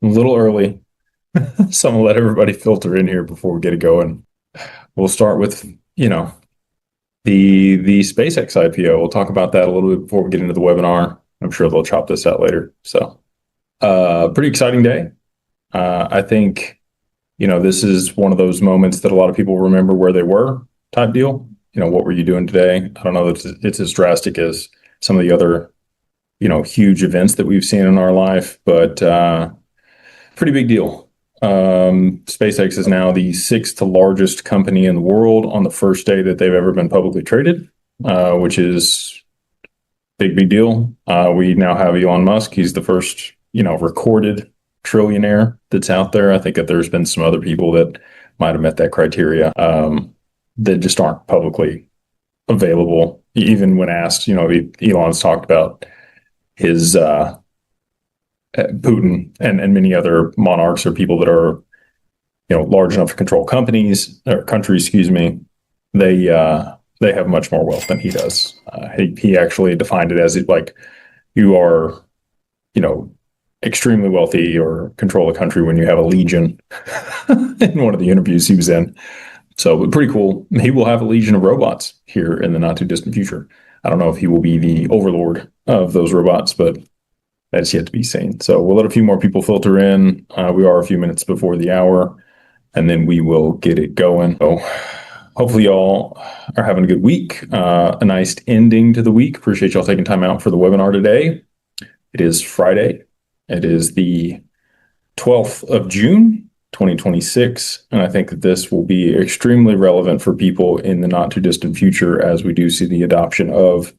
A little early, so I'm gonna let everybody filter in here before we get it going. We'll start with, the SpaceX IPO. We'll talk about that a little bit before we get into the webinar. I'm sure they'll chop this out later. So, pretty exciting day. I think, this is one of those moments that a lot of people remember where they were type deal. What were you doing today? I don't know that it's as drastic as some of the other, huge events that we've seen in our life, but pretty big deal. SpaceX is now the sixth largest company in the world on the first day that they've ever been publicly traded, which is big deal. We now have Elon Musk. He's the first, recorded trillionaire that's out there. I think that there's been some other people that might have met that criteria that just aren't publicly available. Even when asked, Elon's talked about his Putin and many other monarchs or people that are, large enough to control countries, excuse me. They have much more wealth than he does. He actually defined it as like you are, extremely wealthy or control a country when you have a legion in one of the interviews he was in. So pretty cool. He will have a legion of robots here in the not too distant future. I don't know if he will be the overlord of those robots, but that's yet to be seen. So we'll let a few more people filter in. We are a few minutes before the hour, and then we will get it going. So hopefully y'all are having a good week, a nice ending to the week. Appreciate y'all taking time out for the webinar today. It is Friday. It is the 12th of June, 2026. And I think that this will be extremely relevant for people in the not too distant future as we do see the adoption of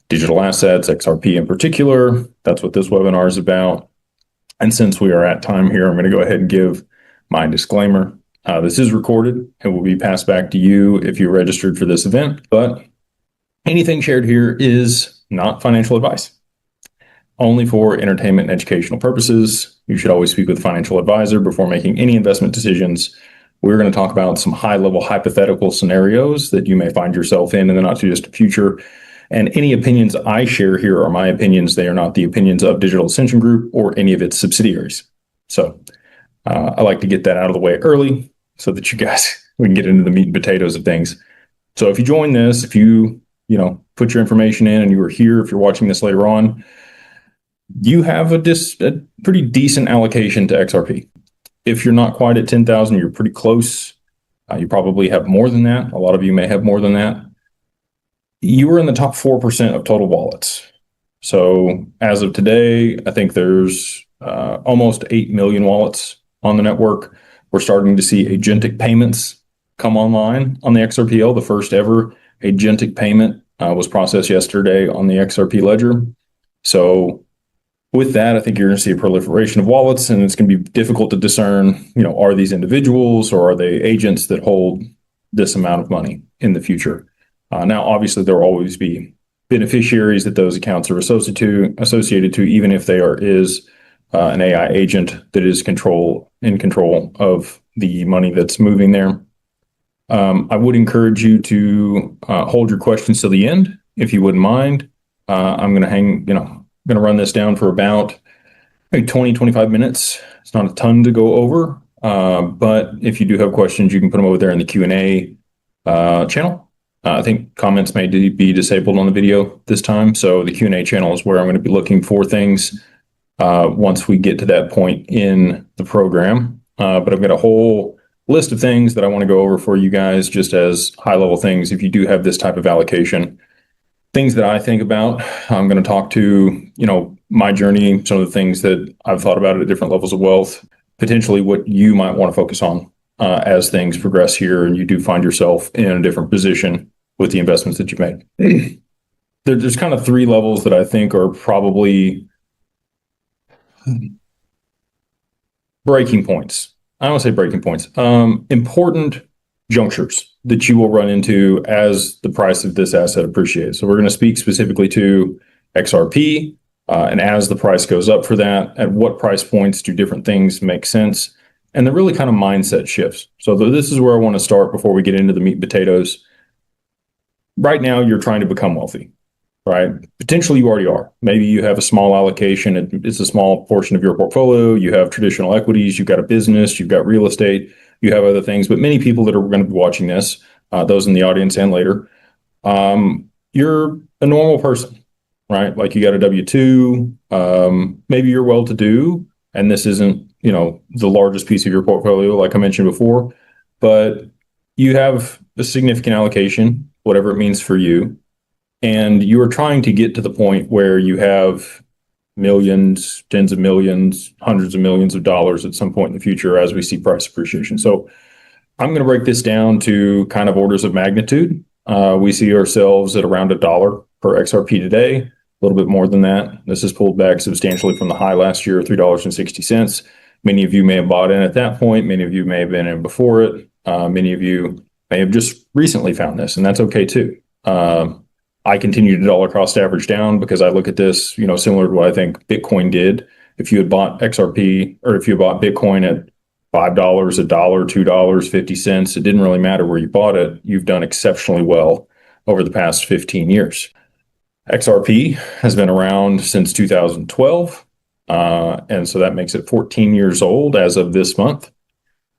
digital assets, XRP in particular. That's what this webinar is about. And since we are at time here, I'm going to go ahead and give my disclaimer. This is recorded and will be passed back to you if you're registered for this event, but anything shared here is not financial advice. Only for entertainment and educational purposes. You should always speak with a financial advisor before making any investment decisions. We're going to talk about some high-level hypothetical scenarios that you may find yourself in the not-too-distant future. And any opinions I share here are my opinions. They are not the opinions of Digital Ascension Group or any of its subsidiaries. So I like to get that out of the way early so that you guys, we can get into the meat and potatoes of things. So if you join this, if you, put your information in and you are here, if you're watching this later on, you have a pretty decent allocation to XRP. If you're not quite at 10,000, you're pretty close. You probably have more than that. A lot of you may have more than that. You are in the top 4% of total wallets. So as of today, I think there's almost 8 million wallets on the network. We're starting to see agentic payments come online on the XRPL. The first ever agentic payment was processed yesterday on the XRP ledger. So with that, I think you're going to see a proliferation of wallets, and it's going to be difficult to discern, are these individuals or are they agents that hold this amount of money in the future? Now, obviously, there will always be beneficiaries that those accounts are associated to, even if is an AI agent that is in control of the money that's moving there. I would encourage you to hold your questions till the end, if you wouldn't mind. I'm going to going to run this down for about maybe 20, 25 minutes. It's not a ton to go over, but if you do have questions, you can put them over there in the Q&A channel. I think comments may be disabled on the video this time, so the Q&A channel is where I'm going to be looking for things once we get to that point in the program. But I've got a whole list of things that I want to go over for you guys just as high-level things if you do have this type of allocation. Things that I think about. I'm going to talk to, my journey, some of the things that I've thought about at different levels of wealth, potentially what you might want to focus on as things progress here and you do find yourself in a different position with the investments that you've made. There's kind of three levels that I think are probably breaking points. I don't want to say breaking points. Important junctures that you will run into as the price of this asset appreciates. So we're going to speak specifically to XRP, and as the price goes up for that, at what price points do different things make sense? And the really kind of mindset shifts. So this is where I want to start before we get into the meat and potatoes. Right now, you're trying to become wealthy, right? Potentially you already are. Maybe you have a small allocation. It's a small portion of your portfolio. You have traditional equities. You've got a business. You've got real estate. You have other things. But many people that are going to be watching this, those in the audience and later, you're a normal person, right? Like you got a W-2. Maybe you're well-to-do, and this isn't, the largest piece of your portfolio, like I mentioned before, but you have a significant allocation, whatever it means for you. And you are trying to get to the point where you have millions, tens of millions, hundreds of millions of dollars at some point in the future as we see price appreciation. So I'm going to break this down to kind of orders of magnitude. We see ourselves at around $1 per XRP today, a little bit more than that. This has pulled back substantially from the high last year, $3.60. Many of you may have bought in at that point. Many of you may have been in before it. Many of you may have just recently found this, and that's okay too. I continue to dollar cost average down because I look at this, similar to what I think Bitcoin did. If you had bought XRP, or if you bought Bitcoin at $5, $1, $2, 50 cents, it didn't really matter where you bought it. You've done exceptionally well over the past 15 years. XRP has been around since 2012. And so that makes it 14 years old as of this month.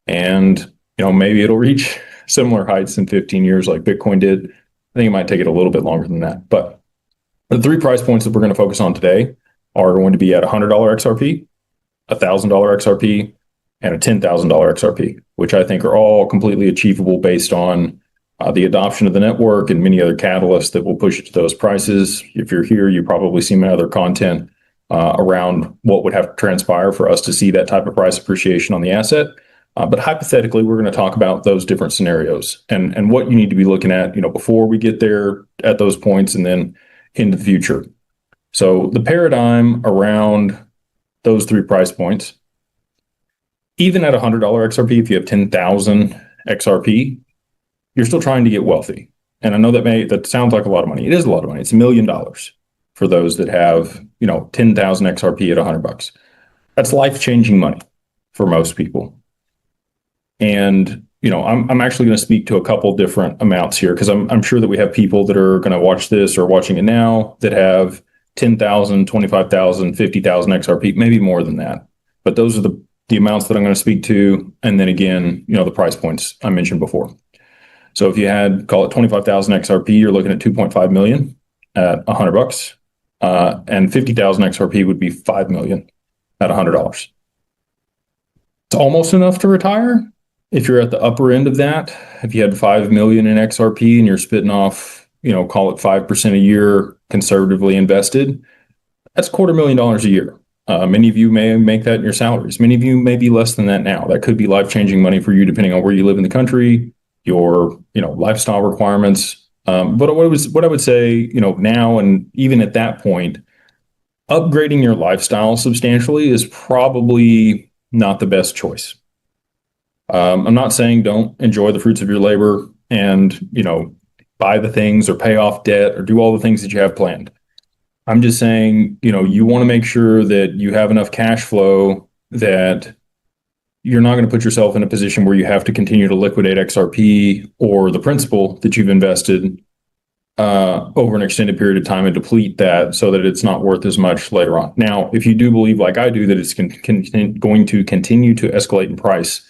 And, maybe it'll reach similar heights in 15 years like Bitcoin did. I think it might take it a little bit longer than that. But the three price points that we're going to focus on today are going to be at $100 XRP, $1,000 XRP, and a $10,000 XRP, which I think are all completely achievable based on the adoption of the network and many other catalysts that will push it to those prices. If you're here, you probably see my other content around what would have to transpire for us to see that type of price appreciation on the asset. But hypothetically, we're going to talk about those different scenarios and what you need to be looking at, before we get there at those points and then into the future. So the paradigm around those three price points, even at $100 XRP, if you have 10,000 XRP, you're still trying to get wealthy. And I know that sounds like a lot of money. It is a lot of money. It's $1 million for those that have, 10,000 XRP at $100. That's life-changing money for most people. And, I'm actually going to speak to a couple different amounts here because I'm sure that we have people that are going to watch this or watching it now that have 10,000, 25,000, 50,000 XRP, maybe more than that. But those are the amounts that I'm going to speak to. And then again, the price points I mentioned before. So if you had, call it 25,000 XRP, you're looking at 2.5 million at $100. And 50,000 XRP would be 5 million at $100. It's almost enough to retire. If you're at the upper end of that, if you had 5 million in XRP and you're spitting off, call it 5% a year conservatively invested, that's $250,000 a year. Many of you may make that in your salaries. Many of you may be less than that now. That could be life-changing money for you depending on where you live in the country, your, lifestyle requirements. But what I would say, now and even at that point, upgrading your lifestyle substantially is probably not the best choice. I'm not saying don't enjoy the fruits of your labor and, buy the things or pay off debt or do all the things that you have planned. I'm just saying, you want to make sure that you have enough cash flow that you're not going to put yourself in a position where you have to continue to liquidate XRP or the principal that you've invested over an extended period of time and deplete that so that it's not worth as much later on. Now, if you do believe, like I do, that it's going to continue to escalate in price,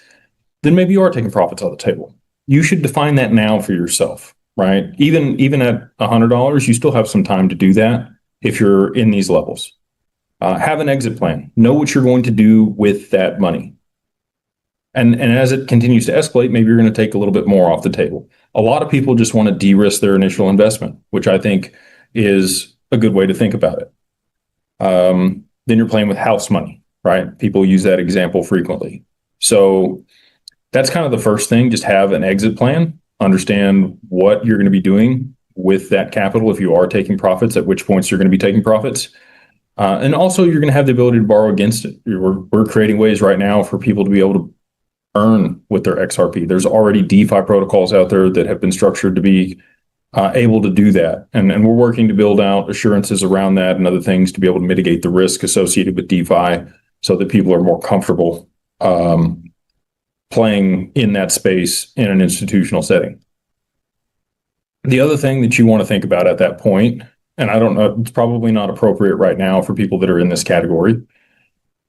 then maybe you are taking profits off the table. You should define that now for yourself, right? Even at $100, you still have some time to do that if you're in these levels. Have an exit plan. Know what you're going to do with that money. And as it continues to escalate, maybe you're going to take a little bit more off the table. A lot of people just want to de-risk their initial investment, which I think is a good way to think about it. Then you're playing with house money, right? People use that example frequently. So that's kind of the first thing. Just have an exit plan. Understand what you're going to be doing with that capital if you are taking profits, at which points you're going to be taking profits. And also, you're going to have the ability to borrow against it. We're creating ways right now for people to be able to earn with their XRP. There's already DeFi protocols out there that have been structured to be able to do that. And we're working to build out assurances around that and other things to be able to mitigate the risk associated with DeFi so that people are more comfortable playing in that space in an institutional setting. The other thing that you want to think about at that point, and I don't know, it's probably not appropriate right now for people that are in this category,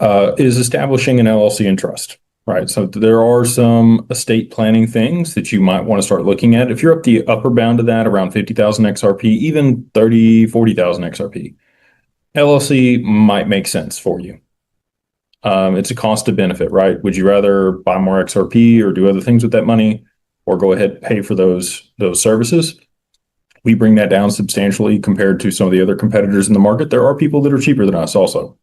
is establishing an LLC and trust, right? So there are some estate planning things that you might want to start looking at. If you're up the upper bound of that, around 50,000 XRP, even 30, 40,000 XRP, LLC might make sense for you. It's a cost to benefit, right? Would you rather buy more XRP or do other things with that money, or go ahead and pay for those services? We bring that down substantially compared to some of the other competitors in the market. There are people that are cheaper than us also.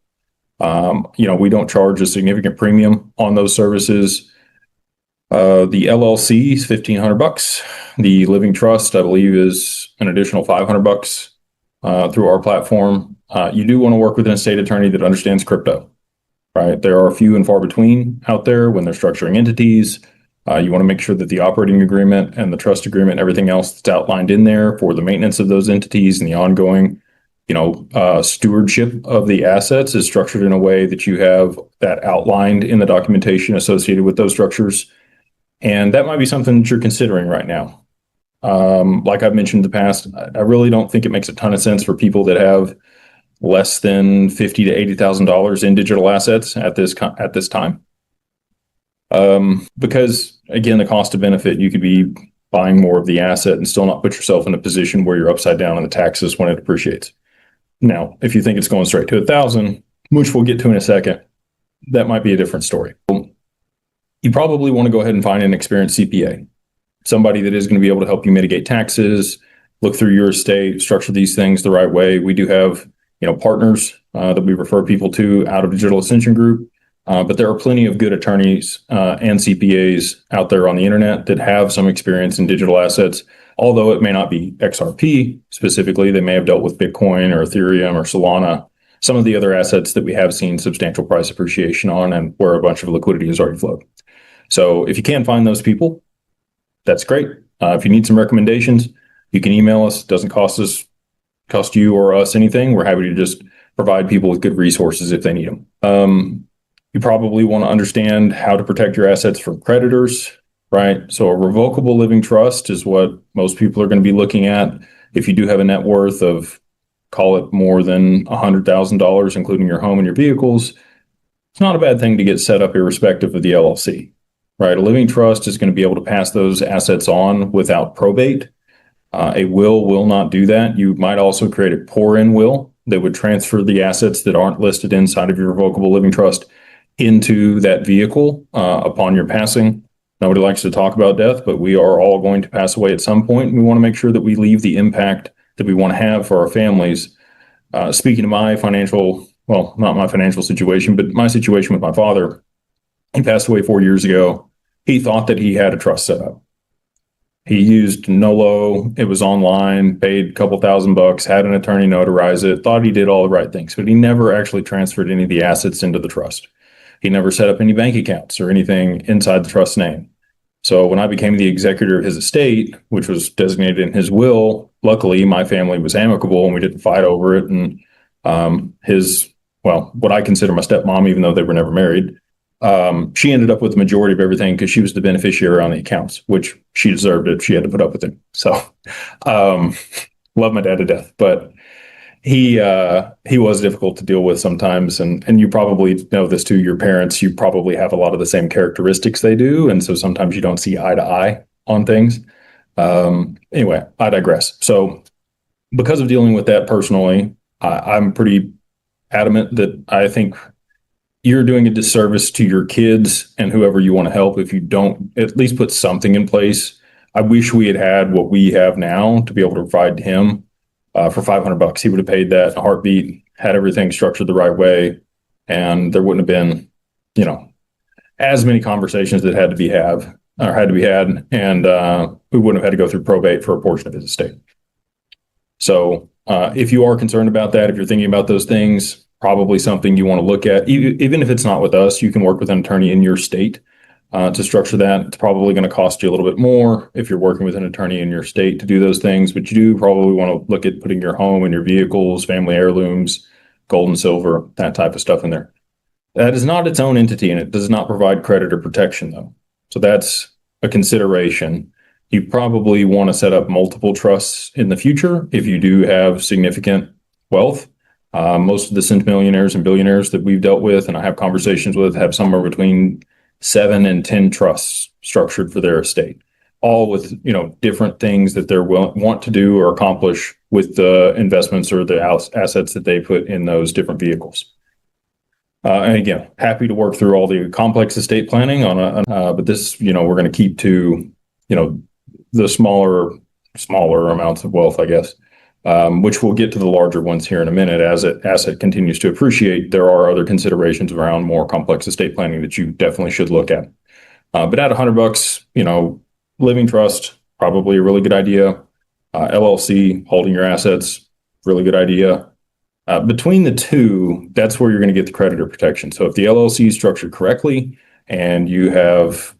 We don't charge a significant premium on those services. The LLC is $1,500. The living trust, I believe, is an additional $500 through our platform. You do want to work with an estate attorney that understands crypto, right? There are few and far between out there when they're structuring entities. You want to make sure that the operating agreement and the trust agreement and everything else that's outlined in there for the maintenance of those entities and the ongoing, stewardship of the assets is structured in a way that you have that outlined in the documentation associated with those structures. And that might be something that you're considering right now. Like I've mentioned in the past, I really don't think it makes a ton of sense for people that have less than $50,000 to $80,000 in digital assets at this time. Because again, the cost of benefit, you could be buying more of the asset and still not put yourself in a position where you're upside down on the taxes when it appreciates. Now, if you think it's going straight to 1,000, which we'll get to in a second, that might be a different story. You probably want to go ahead and find an experienced CPA, somebody that is going to be able to help you mitigate taxes, look through your estate, structure these things the right way. We do have, partners that we refer people to out of Digital Ascension Group. But there are plenty of good attorneys and CPAs out there on the internet that have some experience in digital assets. Although it may not be XRP specifically, they may have dealt with Bitcoin or Ethereum or Solana, some of the other assets that we have seen substantial price appreciation on and where a bunch of liquidity has already flowed. So if you can find those people, that's great. If you need some recommendations, you can email us. It doesn't cost you or us anything. We're happy to just provide people with good resources if they need them. You probably want to understand how to protect your assets from creditors, right? So a revocable living trust is what most people are going to be looking at. If you do have a net worth of, call it more than $100,000, including your home and your vehicles, it's not a bad thing to get set up irrespective of the LLC, right? A living trust is going to be able to pass those assets on without probate. A will not do that. You might also create a pour-in will that would transfer the assets that aren't listed inside of your revocable living trust into that vehicle upon your passing. Nobody likes to talk about death, but we are all going to pass away at some point. And we want to make sure that we leave the impact that we want to have for our families. Speaking of my not my financial situation, but my situation with my father, he passed away 4 years ago. He thought that he had a trust set up. He used Nolo. It was online, paid a couple $1,000, had an attorney notarize it, thought he did all the right things, but he never actually transferred any of the assets into the trust. He never set up any bank accounts or anything inside the trust name. So when I became the executor of his estate, which was designated in his will, luckily my family was amicable and we didn't fight over it. And what I consider my stepmom, even though they were never married, she ended up with the majority of everything because she was the beneficiary on the accounts, which she deserved it. She had to put up with it. So love my dad to death, but he was difficult to deal with sometimes. And you probably know this too, your parents, you probably have a lot of the same characteristics they do. And so sometimes you don't see eye to eye on things. Anyway, I digress. So because of dealing with that personally, I'm pretty adamant that I think you're doing a disservice to your kids and whoever you want to help if you don't at least put something in place. I wish we had what we have now to be able to provide to him. For $500, he would have paid that in a heartbeat, had everything structured the right way, and there wouldn't have been, as many conversations that had to be had, and we wouldn't have had to go through probate for a portion of his estate. So if you are concerned about that, if you're thinking about those things, probably something you want to look at. Even if it's not with us, you can work with an attorney in your state to structure that. It's probably going to cost you a little bit more if you're working with an attorney in your state to do those things, but you do probably want to look at putting your home and your vehicles, family heirlooms, gold and silver, that type of stuff in there. That is not its own entity, and it does not provide creditor protection, though. So that's a consideration. You probably want to set up multiple trusts in the future if you do have significant wealth. Most of the centimillionaires and billionaires that we've dealt with and I have conversations with have somewhere between 7 and 10 trusts structured for their estate, all with different things that they want to do or accomplish with the investments or the assets that they put in those different vehicles. And again, happy to work through all the complex estate planning but this, we're going to keep to, the smaller amounts of wealth, I guess, which we'll get to the larger ones here in a minute. As asset continues to appreciate, there are other considerations around more complex estate planning that you definitely should look at. But at $100, living trust, probably a really good idea. LLC, holding your assets, really good idea. Between the two, that's where you're going to get the creditor protection. So if the LLC is structured correctly and you have,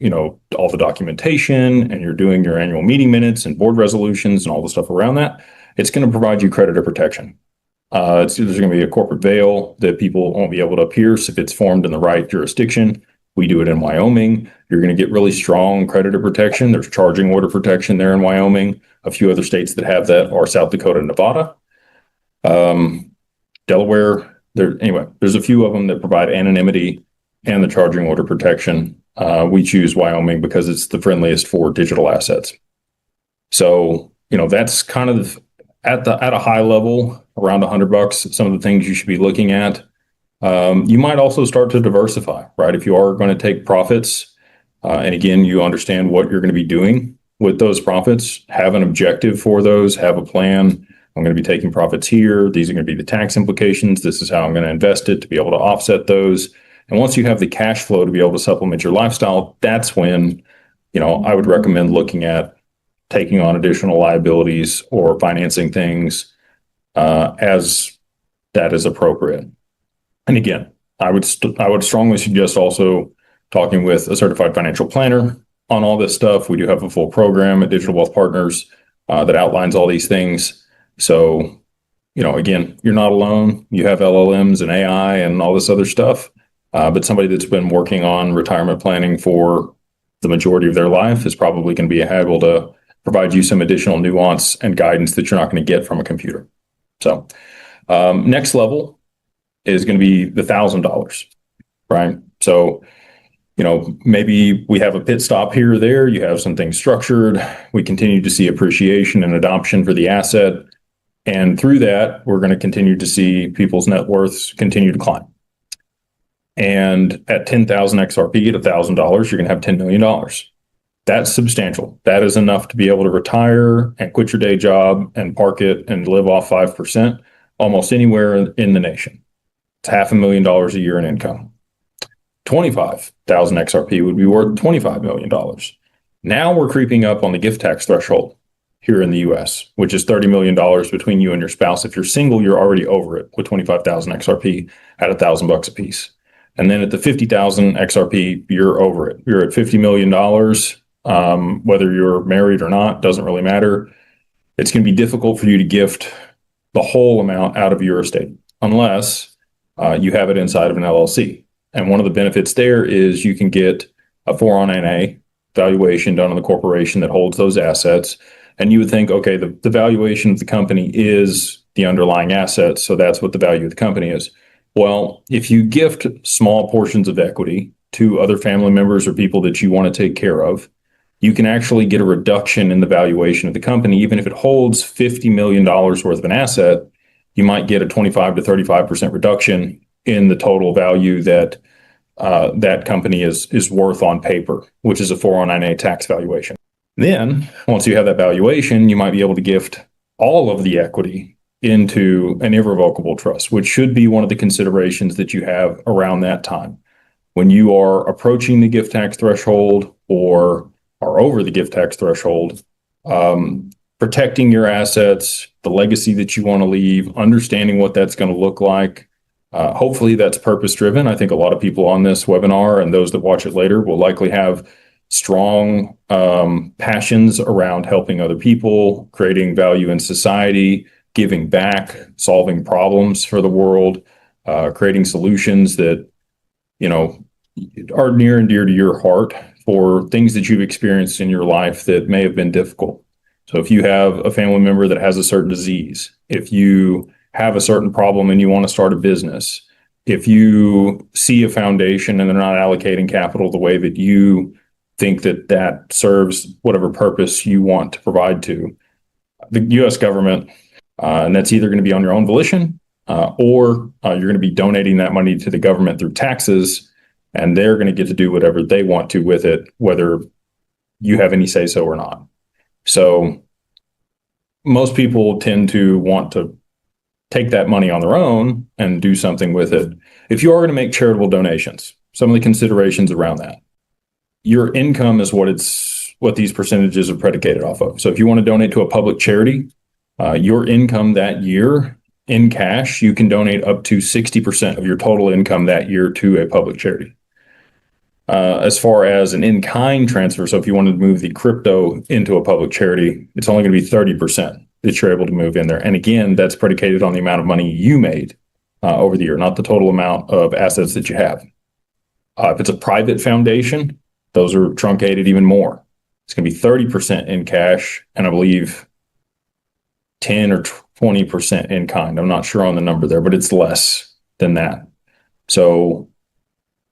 all the documentation and you're doing your annual meeting minutes and board resolutions and all the stuff around that, it's going to provide you creditor protection. There's going to be a corporate veil that people won't be able to pierce if it's formed in the right jurisdiction. We do it in Wyoming. You're going to get really strong creditor protection. There's charging order protection there in Wyoming. A few other states that have that are South Dakota and Nevada. Delaware, there's a few of them that provide anonymity and the charging order protection. We choose Wyoming because it's the friendliest for digital assets. So, that's kind of at a high level, around $100, some of the things you should be looking at. You might also start to diversify, right? If you are going to take profits, and again, you understand what you're going to be doing with those profits, have an objective for those, have a plan. I'm going to be taking profits here. These are going to be the tax implications. This is how I'm going to invest it to be able to offset those. And once you have the cash flow to be able to supplement your lifestyle, that's when, I would recommend looking at taking on additional liabilities or financing things as that is appropriate. And again, I would strongly suggest also talking with a certified financial planner on all this stuff. We do have a full program at Digital Wealth Partners that outlines all these things. So, again, you're not alone. You have LLMs and AI and all this other stuff. But somebody that's been working on retirement planning for the majority of their life is probably going to be able to provide you some additional nuance and guidance that you're not going to get from a computer. So next level is going to be the $1,000, right? So, maybe we have a pit stop here or there. You have some things structured. We continue to see appreciation and adoption for the asset. And through that, we're going to continue to see people's net worths continue to climb. And at 10,000 XRP at $1,000, you're going to have $10 million. That's substantial. That is enough to be able to retire and quit your day job and park it and live off 5% almost anywhere in the nation. It's $500,000 a year in income. 25,000 XRP would be worth $25 million. Now we're creeping up on the gift tax threshold here in the US, which is $30 million between you and your spouse. If you're single, you're already over it with 25,000 XRP at $1,000 a piece. And then at the 50,000 XRP, you're over it. You're at $50 million. Whether you're married or not, doesn't really matter. It's going to be difficult for you to gift the whole amount out of your estate unless you have it inside of an LLC. And one of the benefits there is you can get a 409A valuation done on the corporation that holds those assets. And you would think, okay, the valuation of the company is the underlying asset, so that's what the value of the company is. Well, if you gift small portions of equity to other family members or people that you want to take care of, you can actually get a reduction in the valuation of the company. Even if it holds $50 million worth of an asset, you might get a 25 to 35% reduction in the total value that that company is worth on paper, which is a 409A tax valuation. Then, once you have that valuation, you might be able to gift all of the equity into an irrevocable trust, which should be one of the considerations that you have around that time. When you are approaching the gift tax threshold or are over the gift tax threshold, protecting your assets, the legacy that you want to leave, understanding what that's going to look like. Hopefully that's purpose driven. I think a lot of people on this webinar and those that watch it later will likely have strong passions around helping other people, creating value in society, giving back, solving problems for the world, creating solutions that, are near and dear to your heart for things that you've experienced in your life that may have been difficult. So if you have a family member that has a certain disease, if you have a certain problem and you want to start a business, if you see a foundation and they're not allocating capital the way that you think that that serves whatever purpose you want to provide to the U.S. government, and that's either going to be on your own volition or you're going to be donating that money to the government through taxes, and they're going to get to do whatever they want to with it, whether you have any say so or not. So most people tend to want to take that money on their own and do something with it. If you are going to make charitable donations, some of the considerations around that, your income is what these percentages are predicated off of. So if you want to donate to a public charity, your income that year in cash, you can donate up to 60% of your total income that year to a public charity. As far as an in-kind transfer, so if you wanted to move the crypto into a public charity, it's only going to be 30% that you're able to move in there. And again, that's predicated on the amount of money you made over the year, not the total amount of assets that you have. If it's a private foundation, those are truncated even more. It's going to be 30% in cash, and I believe 10 or 20% in kind. I'm not sure on the number there, but it's less than that. So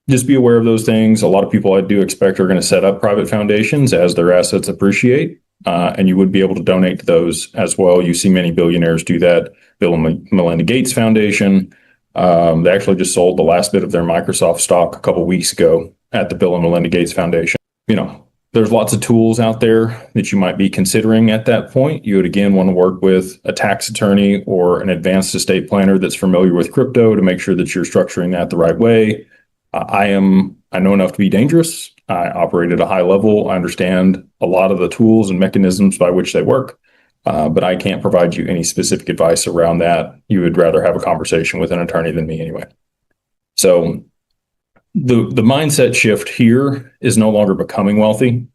just be aware of those things. A lot of people I do expect are going to set up private foundations as their assets appreciate, and you would be able to donate to those as well. You see many billionaires do that. Bill and Melinda Gates Foundation, they actually just sold the last bit of their Microsoft stock a couple of weeks ago at the Bill and Melinda Gates Foundation. There's lots of tools out there that you might be considering at that point. You would, again, want to work with a tax attorney or an advanced estate planner that's familiar with crypto to make sure that you're structuring that the right way. I know enough to be dangerous. I operate at a high level. I understand a lot of the tools and mechanisms by which they work, but I can't provide you any specific advice around that. You would rather have a conversation with an attorney than me anyway. So the mindset shift here is no longer becoming wealthy.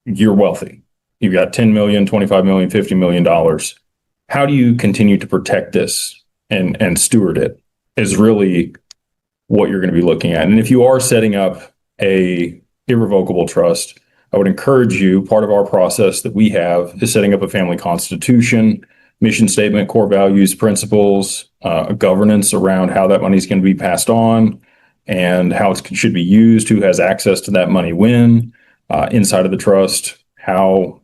You're wealthy. You've got 10 million, 25 million, $50 million. How do you continue to protect this and steward it is really what you're going to be looking at. And if you are setting up a irrevocable trust, I would encourage you, part of our process that we have is setting up a family constitution, mission statement, core values, principles, governance around how that money is going to be passed on and how it should be used, who has access to that money when, inside of the trust, how,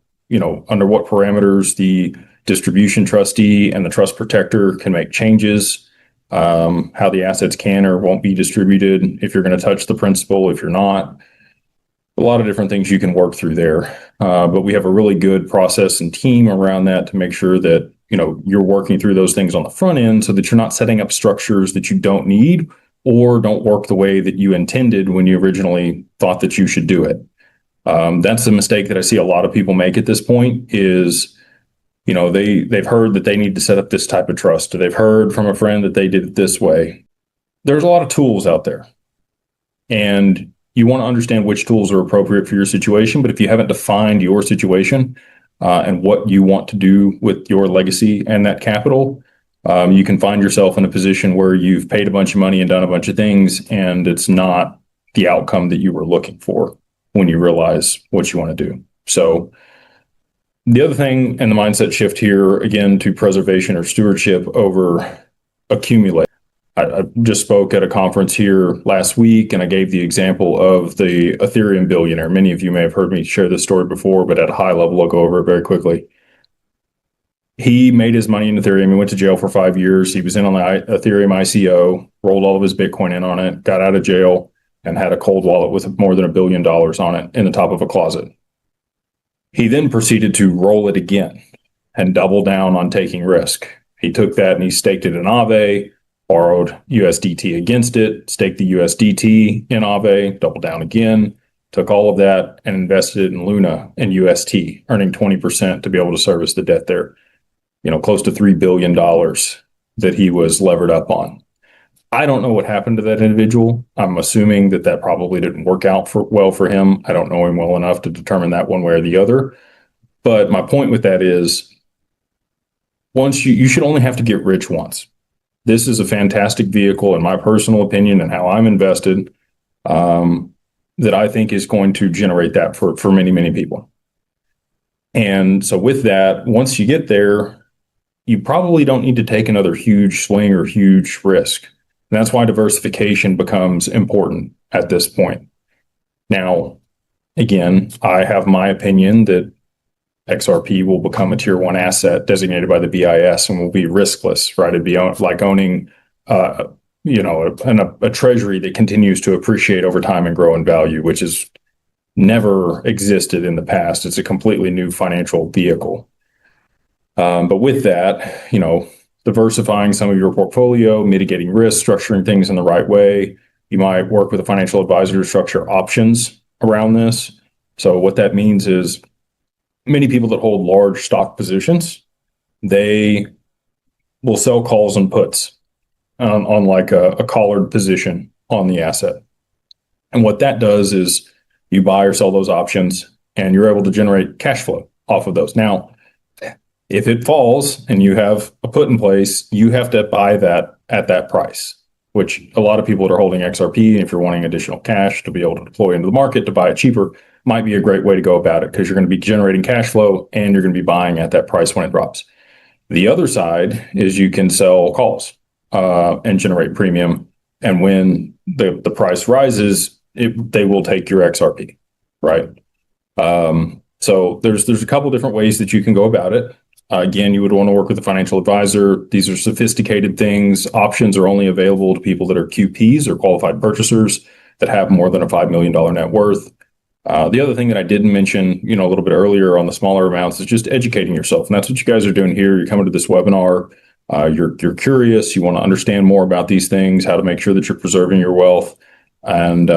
under what parameters the distribution trustee and the trust protector can make changes, how the assets can or won't be distributed, if you're going to touch the principal, if you're not. A lot of different things you can work through there. But we have a really good process and team around that to make sure that, you're working through those things on the front end so that you're not setting up structures that you don't need or don't work the way that you intended when you originally thought that you should do it. That's the mistake that I see a lot of people make at this point is, they've heard that they need to set up this type of trust, or they've heard from a friend that they did it this way. There's a lot of tools out there, and you want to understand which tools are appropriate for your situation. But if you haven't defined your situation and what you want to do with your legacy and that capital, you can find yourself in a position where you've paid a bunch of money and done a bunch of things, and it's not the outcome that you were looking for when you realize what you want to do. So the other thing, and the mindset shift here, again, to preservation or stewardship over accumulate. I just spoke at a conference here last week, and I gave the example of the Ethereum billionaire. Many of you may have heard me share this story before, but at a high level, I'll go over it very quickly. He made his money in Ethereum. He went to jail for 5 years. He was in on the Ethereum ICO, rolled all of his Bitcoin in on it, got out of jail, and had a cold wallet with more than $1 billion on it in the top of a closet. He then proceeded to roll it again and double down on taking risk. He took that and he staked it in Aave, borrowed USDT against it, staked the USDT in Aave, doubled down again, took all of that and invested it in Luna and UST, earning 20% to be able to service the debt there. Close to $3 billion that he was levered up on. I don't know what happened to that individual. I'm assuming that probably didn't work out well for him. I don't know him well enough to determine that one way or the other. But my point with that is, once you should only have to get rich once. This is a fantastic vehicle, in my personal opinion, and how I'm invested. that I think is going to generate that for many, many people. And so with that, once you get there, you probably don't need to take another huge swing or huge risk. And that's why diversification becomes important at this point. Now, again, I have my opinion that XRP will become a tier one asset designated by the BIS and will be riskless, right? It'd be like owning, a treasury that continues to appreciate over time and grow in value, which has never existed in the past. It's a completely new financial vehicle. But with that, diversifying some of your portfolio, mitigating risk, structuring things in the right way. You might work with a financial advisor to structure options around this. So what that means is many people that hold large stock positions, they will sell calls and puts on like a collared position on the asset. And what that does is you buy or sell those options and you're able to generate cash flow off of those. Now, if it falls and you have a put in place, you have to buy that at that price, which a lot of people that are holding XRP, if you're wanting additional cash to be able to deploy into the market to buy it cheaper, might be a great way to go about it because you're going to be generating cash flow and you're going to be buying at that price when it drops. The other side is you can sell calls and generate premium. And when the price rises, they will take your XRP, right? So there's a couple different ways that you can go about it. Again, you would want to work with a financial advisor. These are sophisticated things. Options are only available to people that are QPs or qualified purchasers that have more than a $5 million net worth. The other thing that I didn't mention, a little bit earlier on the smaller amounts is just educating yourself. And that's what you guys are doing here. You're coming to this webinar. You're curious. You want to understand more about these things, how to make sure that you're preserving your wealth. And,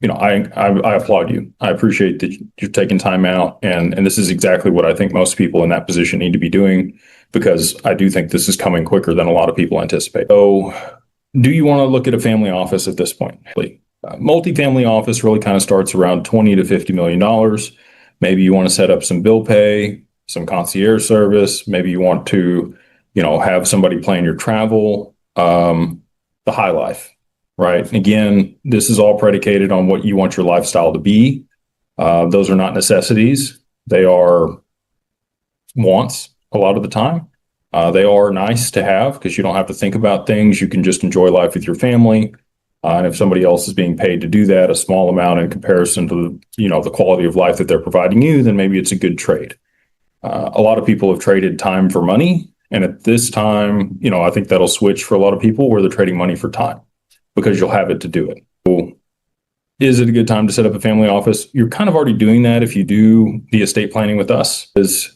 I applaud you. I appreciate that you're taking time out. And this is exactly what I think most people in that position need to be doing, because I do think this is coming quicker than a lot of people anticipate. So do you want to look at a family office at this point? Multifamily office really kind of starts around $20 to $50 million. Maybe you want to set up some bill pay, some concierge service. Maybe you want to, have somebody plan your travel, the high life. Right. Again, this is all predicated on what you want your lifestyle to be. Those are not necessities. They are wants a lot of the time. They are nice to have because you don't have to think about things. You can just enjoy life with your family. And if somebody else is being paid to do that, a small amount in comparison to the quality of life that they're providing you, then maybe it's a good trade. A lot of people have traded time for money. And at this time, I think that'll switch for a lot of people where they're trading money for time, because you'll have it to do it. So is it a good time to set up a family office? You're kind of already doing that if you do the estate planning with us. Is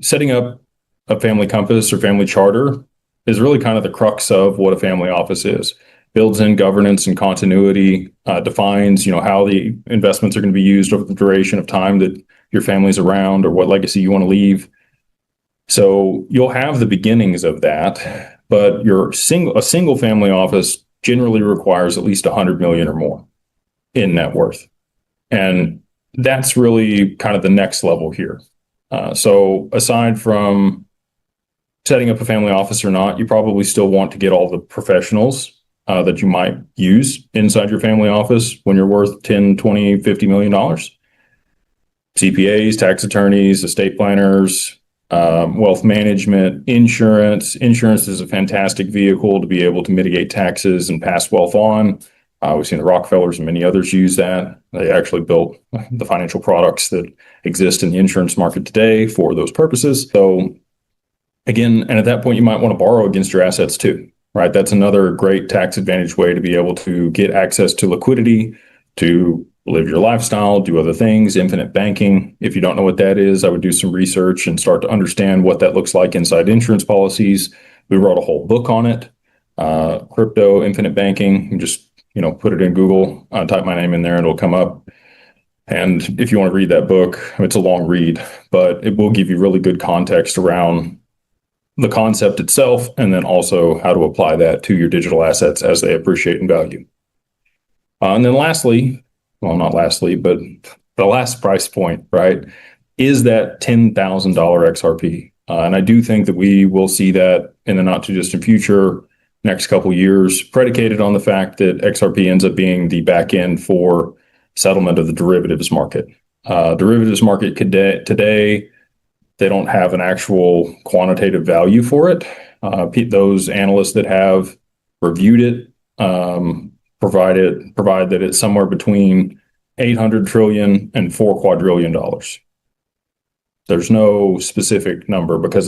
setting up a family compass or family charter is really kind of the crux of what a family office is. Builds in governance and continuity, defines how the investments are going to be used over the duration of time that your family's around or what legacy you want to leave. So you'll have the beginnings of that, but a single family office generally requires at least 100 million or more in net worth. And that's really kind of the next level here. So aside from setting up a family office or not, you probably still want to get all the professionals that you might use inside your family office when you're worth 10, 20, $50 million. CPAs, tax attorneys, estate planners, wealth management, insurance. Insurance is a fantastic vehicle to be able to mitigate taxes and pass wealth on. We've seen the Rockefellers and many others use that. They actually built the financial products that exist in the insurance market today for those purposes. So again, and at that point, you might want to borrow against your assets too, right? That's another great tax advantage way to be able to get access to liquidity, to live your lifestyle, do other things, infinite banking. If you don't know what that is, I would do some research and start to understand what that looks like inside insurance policies. We wrote a whole book on it, crypto, infinite banking. You just, put it in Google, type my name in there and it'll come up. And if you want to read that book, it's a long read, but it will give you really good context around the concept itself, and then also how to apply that to your digital assets as they appreciate in value. And then lastly, well, not lastly, but the last price point, right, is that $10,000 XRP. And I do think that we will see that in the not too distant future, next couple of years, predicated on the fact that XRP ends up being the back end for settlement of the derivatives market. Derivatives market today, they don't have an actual quantitative value for it. Those analysts that have reviewed it provide that it's somewhere between 800 trillion and $4 quadrillion. There's no specific number because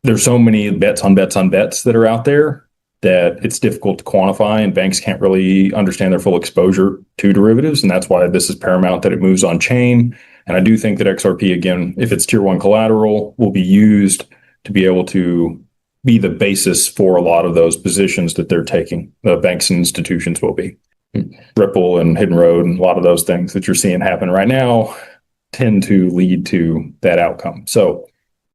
there's so many bets on bets on bets that are out there that it's difficult to quantify, and banks can't really understand their full exposure to derivatives. And that's why this is paramount that it moves on chain. And I do think that XRP, again, if it's tier one collateral, will be used to be able to be the basis for a lot of those positions that they're taking. The banks and institutions will be. Ripple and Hidden Road and a lot of those things that you're seeing happen right now tend to lead to that outcome. So